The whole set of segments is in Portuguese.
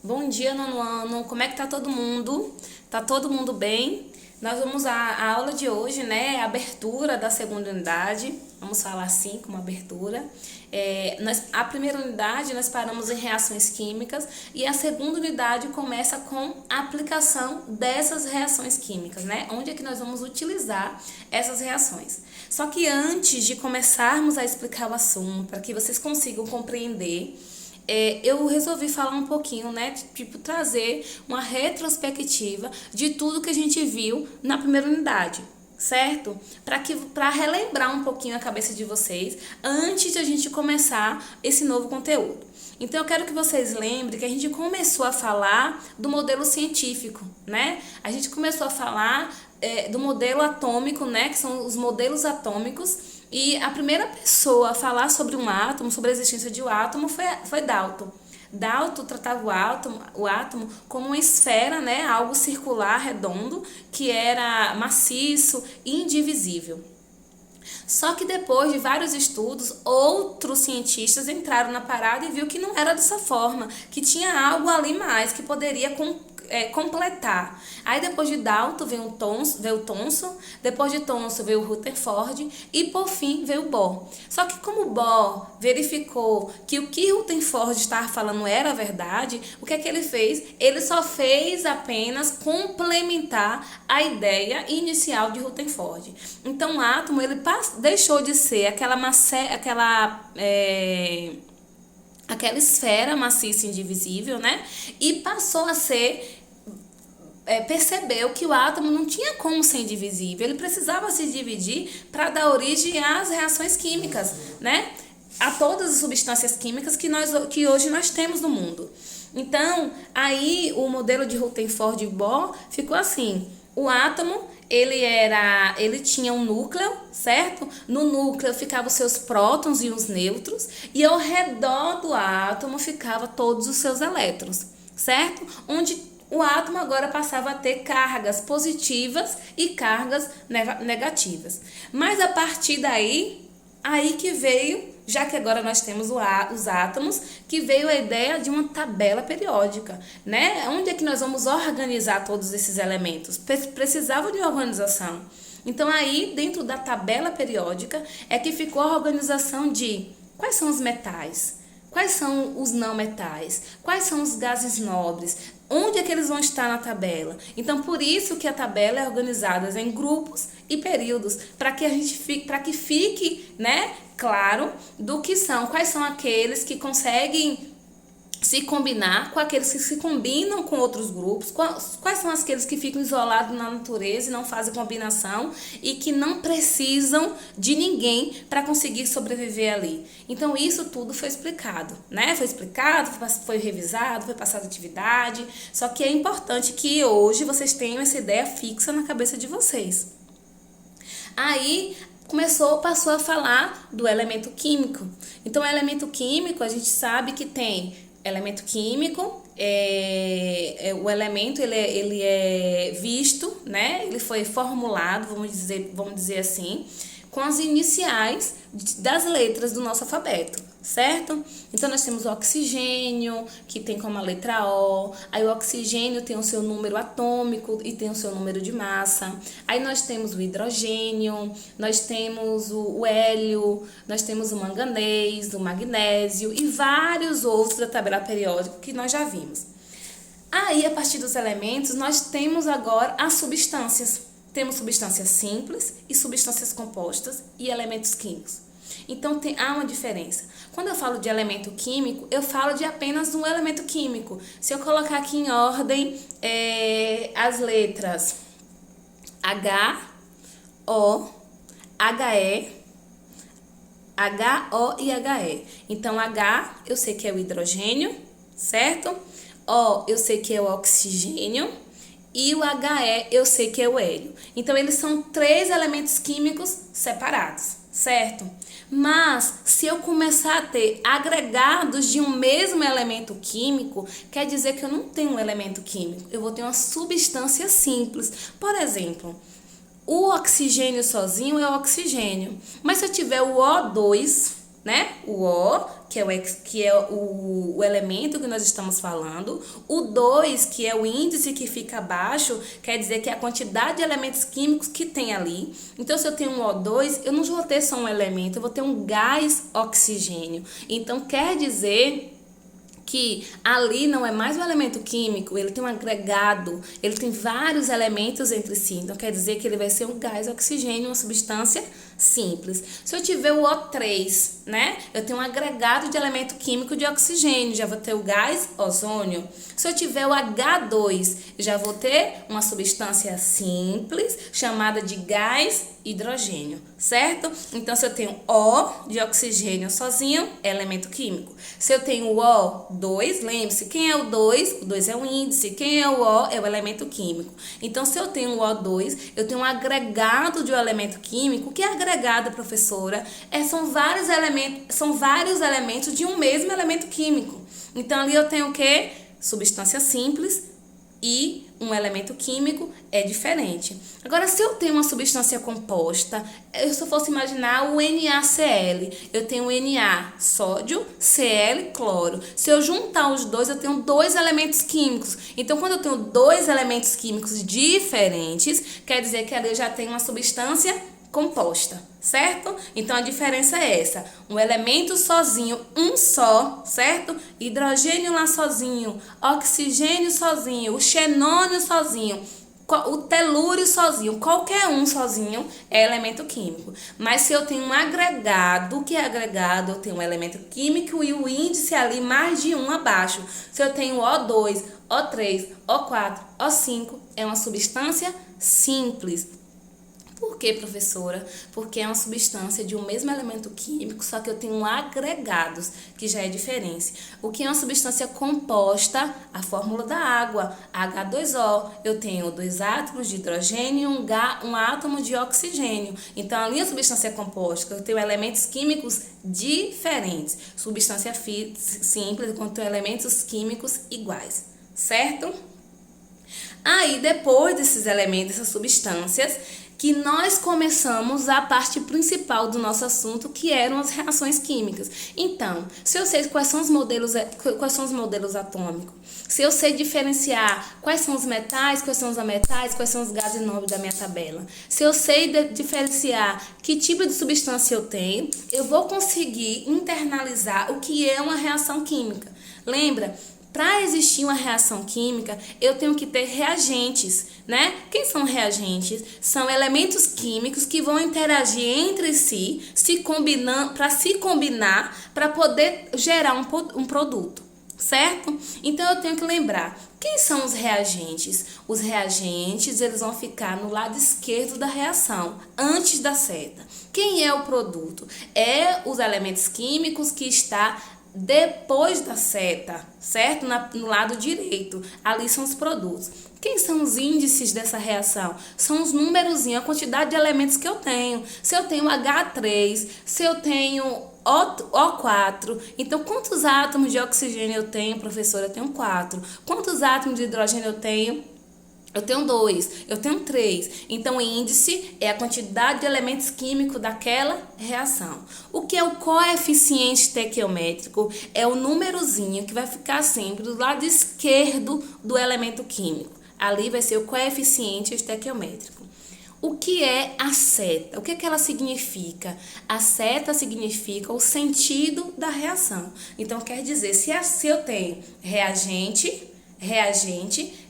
Bom dia, nono ano. Como é que tá todo mundo? Tá todo mundo bem? Nós vamos à aula de hoje, né? A abertura da segunda unidade. Vamos falar assim, como abertura. A primeira unidade nós paramos em reações químicas e a segunda unidade começa com a aplicação dessas reações químicas, né? Onde é que nós vamos utilizar essas reações. Só que antes de começarmos a explicar o assunto, para que vocês consigam compreender, eu resolvi falar um pouquinho, né, tipo, trazer uma retrospectiva de tudo que a gente viu na primeira unidade, certo? Para relembrar um pouquinho a cabeça de vocês antes de a gente começar esse novo conteúdo. Então eu quero que vocês lembrem que a gente começou a falar do modelo científico, né? A gente começou a falar do modelo atômico, né, que são os modelos atômicos. E a primeira pessoa a falar sobre um átomo, sobre a existência de um átomo, foi Dalton. Dalton tratava o átomo como uma esfera, né, algo circular, redondo, que era maciço e indivisível. Só que depois de vários estudos, outros cientistas entraram na parada e viu que não era dessa forma, que tinha algo ali mais que poderia completar. Aí depois de Dalton veio o Thomson, depois de Thomson veio o Rutherford e por fim veio o Bohr. Só que como Bohr verificou que o que Rutherford estava falando era verdade, o que é que ele fez? Ele só fez apenas complementar a ideia inicial de Rutherford. Então o átomo ele deixou de ser aquela esfera maciça e indivisível, né? E passou a ser percebeu que o átomo não tinha como ser indivisível, ele precisava se dividir para dar origem às reações químicas, né? A todas as substâncias químicas que hoje nós temos no mundo. Então, aí o modelo de Rutherford e Bohr ficou assim: o átomo ele tinha um núcleo, certo? No núcleo ficavam os seus prótons e os nêutrons, e ao redor do átomo ficavam todos os seus elétrons, certo? Onde o átomo agora passava a ter cargas positivas e cargas negativas. Mas a partir daí, aí que veio, já que agora nós temos os átomos, que veio a ideia de uma tabela periódica, né? Onde é que nós vamos organizar todos esses elementos? Precisava de organização. Então aí, dentro da tabela periódica, é que ficou a organização de quais são os metais, quais são os não metais, quais são os gases nobres, onde é que eles vão estar na tabela. Então, por isso que a tabela é organizada em grupos e períodos, para que fique, né, claro do que são, quais são aqueles que conseguem se combinar com aqueles que se combinam com outros grupos, quais são aqueles que ficam isolados na natureza e não fazem combinação e que não precisam de ninguém para conseguir sobreviver ali. Então isso tudo foi explicado, né? Foi explicado, foi revisado, foi passado atividade, só que é importante que hoje vocês tenham essa ideia fixa na cabeça de vocês. Aí passou a falar do elemento químico. Então o elemento químico a gente sabe que tem elemento químico, o elemento ele é visto, né? Ele foi formulado, vamos dizer assim, com as iniciais das letras do nosso alfabeto, certo? Então nós temos o oxigênio, que tem como a letra O, aí o oxigênio tem o seu número atômico e tem o seu número de massa, aí nós temos o hidrogênio, nós temos o hélio, nós temos o manganês, o magnésio e vários outros da tabela periódica que nós já vimos. Aí, a partir dos elementos, nós temos agora as substâncias. Temos substâncias simples e substâncias compostas e elementos químicos. Então, há uma diferença. Quando eu falo de elemento químico, eu falo de apenas um elemento químico. Se eu colocar aqui em ordem as letras H, O, HE, HO e HE. Então, H eu sei que é o hidrogênio, certo? O eu sei que é o oxigênio. E o HE eu sei que é o hélio. Então, eles são 3 elementos químicos separados, certo? Mas, se eu começar a ter agregados de um mesmo elemento químico, quer dizer que eu não tenho um elemento químico. Eu vou ter uma substância simples. Por exemplo, o oxigênio sozinho é o oxigênio. Mas se eu tiver o O2, né? O O que é o elemento que nós estamos falando. O 2, que é o índice que fica abaixo, quer dizer que é a quantidade de elementos químicos que tem ali. Então, se eu tenho um O2, eu não vou ter só um elemento, eu vou ter um gás oxigênio. Então, quer dizer que ali não é mais um elemento químico, ele tem um agregado, ele tem vários elementos entre si. Então, quer dizer que ele vai ser um gás oxigênio, uma substância simples. Se eu tiver o O3, né? Eu tenho um agregado de elemento químico de oxigênio, já vou ter o gás ozônio. Se eu tiver o H2, já vou ter uma substância simples chamada de gás hidrogênio, certo? Então, se eu tenho O de oxigênio sozinho, é elemento químico. Se eu tenho o O2, lembre-se, quem é o 2? O 2 é o índice. Quem é o O? É o elemento químico. Então, se eu tenho o O2, eu tenho um agregado de um elemento químico. O que é agregado, professora? São vários elementos de um mesmo elemento químico. Então, ali eu tenho o quê? Substância simples e um elemento químico é diferente. Agora, se eu tenho uma substância composta, se eu fosse imaginar o NaCl, eu tenho Na, sódio, Cl, cloro. Se eu juntar os dois, eu tenho dois elementos químicos. Então, quando eu tenho dois elementos químicos diferentes, quer dizer que ali eu já tenho uma substância composta, certo? Então, a diferença é essa. Um elemento sozinho, um só, certo? Hidrogênio lá sozinho, oxigênio sozinho, o xenônio sozinho, o telúrio sozinho, qualquer um sozinho é elemento químico. Mas se eu tenho um agregado, o que é agregado? Eu tenho um elemento químico e o índice ali mais de um abaixo. Se eu tenho O2, O3, O4, O5, é uma substância simples. Por que, professora? Porque é uma substância de um mesmo elemento químico, só que eu tenho agregados, que já é diferente. O que é uma substância composta? A fórmula da água, H2O. Eu tenho 2 átomos de hidrogênio e um átomo de oxigênio. Então, ali é a substância composta, eu tenho elementos químicos diferentes. Substância simples, quando tenho elementos químicos iguais, certo? Aí, depois desses elementos, dessas substâncias, que nós começamos a parte principal do nosso assunto, que eram as reações químicas. Então, se eu sei quais são os modelos atômicos, se eu sei diferenciar quais são os metais, quais são os ametais, quais são os gases nobres da minha tabela, se eu sei diferenciar que tipo de substância eu tenho, eu vou conseguir internalizar o que é uma reação química. Lembra? Para existir uma reação química, eu tenho que ter reagentes, né? Quem são reagentes? São elementos químicos que vão interagir entre si, para se combinar, para poder gerar um produto, certo? Então, eu tenho que lembrar, quem são os reagentes? Os reagentes, eles vão ficar no lado esquerdo da reação, antes da seta. Quem é o produto? É os elementos químicos que está depois da seta, certo? No lado direito, ali são os produtos. Quem são os índices dessa reação? São os númerozinhos, a quantidade de elementos que eu tenho. Se eu tenho H3, se eu tenho O4, então quantos átomos de oxigênio eu tenho, professora? Eu tenho 4. Quantos átomos de hidrogênio eu tenho? Eu tenho 2, eu tenho 3. Então, o índice é a quantidade de elementos químicos daquela reação. O que é o coeficiente estequiométrico? É o númerozinho que vai ficar sempre do lado esquerdo do elemento químico. Ali vai ser o coeficiente estequiométrico. O que é a seta? O que é que ela significa? A seta significa o sentido da reação. Então, quer dizer, se eu tenho reagente,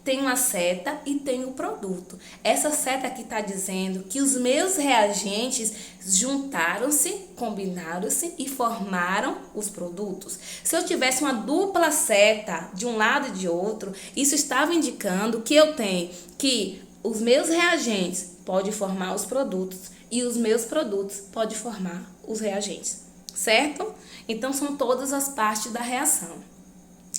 tem uma seta e tem o produto. Essa seta aqui está dizendo que os meus reagentes juntaram-se, combinaram-se e formaram os produtos. Se eu tivesse uma dupla seta de um lado e de outro, isso estava indicando que eu tenho que os meus reagentes podem formar os produtos e os meus produtos podem formar os reagentes, certo? Então, são todas as partes da reação.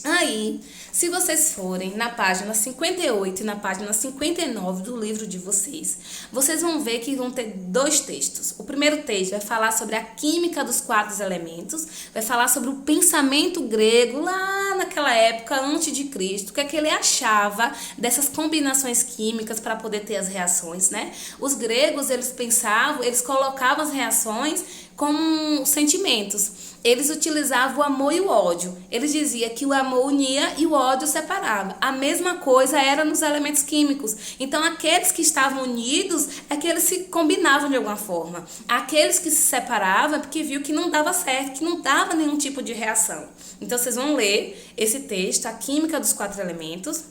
Aí, se vocês forem na página 58 e na página 59 do livro de vocês, vocês vão ver que vão ter 2 textos. O primeiro texto vai falar sobre a química dos 4 elementos, vai falar sobre o pensamento grego lá naquela época, antes de Cristo, o que é que ele achava dessas combinações químicas para poder ter as reações, né? Os gregos, eles pensavam, eles colocavam as reações como sentimentos. Eles utilizavam o amor e o ódio. Eles diziam que o amor unia e o ódio separava. A mesma coisa era nos elementos químicos. Então, aqueles que estavam unidos é que eles se combinavam de alguma forma. Aqueles que se separavam é porque viu que não dava certo, que não dava nenhum tipo de reação. Então, vocês vão ler esse texto, A Química dos Quatro Elementos.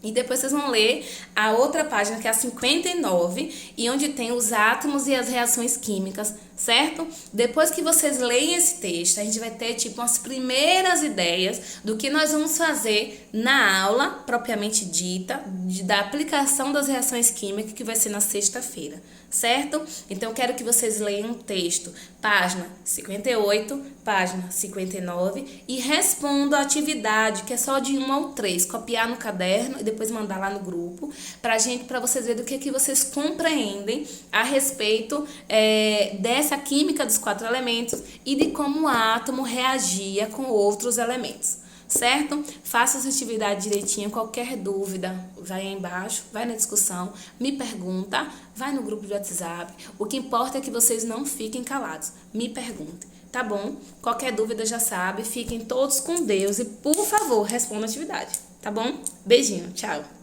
E depois vocês vão ler a outra página, que é a 59, e onde tem os átomos e as reações químicas, certo? Depois que vocês leem esse texto, a gente vai ter tipo umas primeiras ideias do que nós vamos fazer na aula propriamente dita, da aplicação das reações químicas, que vai ser na sexta-feira, certo? Então eu quero que vocês leiam o texto, página 58, página 59, e respondam a atividade, que é só de 1 ao 3, copiar no caderno e depois mandar lá no grupo, para vocês verem o que vocês compreendem a respeito dessa química dos quatro elementos e de como o átomo reagia com outros elementos, certo? Faça essa atividade direitinho, qualquer dúvida, vai aí embaixo, vai na discussão, me pergunta, vai no grupo de WhatsApp, o que importa é que vocês não fiquem calados, me perguntem, tá bom? Qualquer dúvida já sabe, fiquem todos com Deus e, por favor, respondam a atividade. Tá bom? Beijinho, tchau!